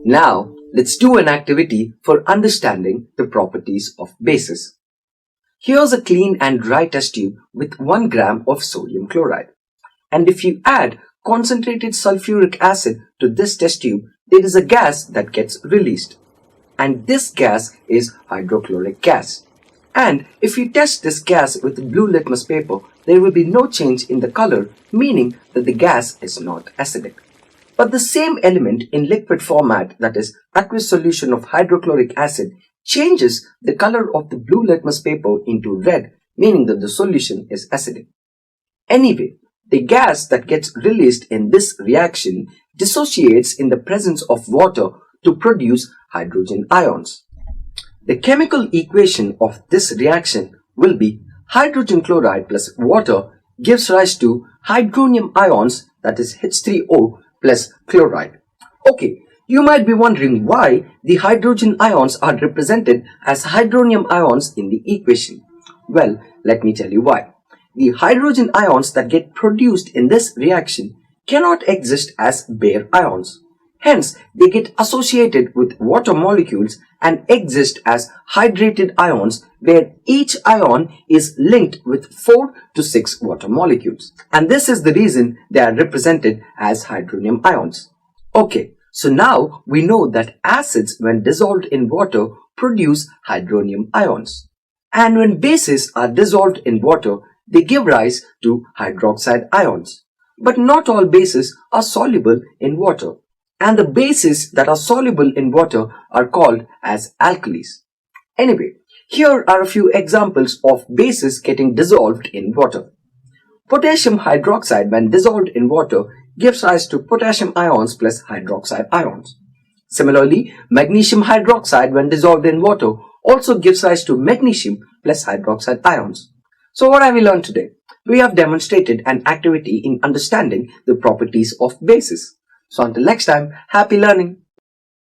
Now, let's do an activity for understanding the properties of bases. Here's a clean and dry test tube with 1 gram of sodium chloride. And if you add concentrated sulfuric acid to this test tube, there is a gas that gets released. And this gas is hydrochloric gas. And if you test this gas with blue litmus paper, there will be no change in the color, meaning that the gas is not acidic. But the same element in liquid format, that is aqueous solution of hydrochloric acid, changes the color of the blue litmus paper into red, meaning that the solution is acidic. Anyway, the gas that gets released in this reaction dissociates in the presence of water to produce hydrogen ions. The chemical equation of this reaction will be hydrogen chloride plus water gives rise to hydronium ions, that is H3O plus chloride. Okay, you might be wondering why the hydrogen ions are represented as hydronium ions in the equation. Well, let me tell you why. The hydrogen ions that get produced in this reaction cannot exist as bare ions. Hence, they get associated with water molecules and exist as hydrated ions, where each ion is linked with 4 to 6 water molecules. And this is the reason they are represented as hydronium ions. Okay, so now we know that acids, when dissolved in water, produce hydronium ions. And when bases are dissolved in water, they give rise to hydroxide ions. But not all bases are soluble in water. And the bases that are soluble in water are called as alkalis. Anyway, here are a few examples of bases getting dissolved in water. Potassium hydroxide, when dissolved in water, gives rise to potassium ions plus hydroxide ions. Similarly, magnesium hydroxide, when dissolved in water, also gives rise to magnesium plus hydroxide ions. So what have we learned today? We have demonstrated an activity in understanding the properties of bases. So until next time, happy learning.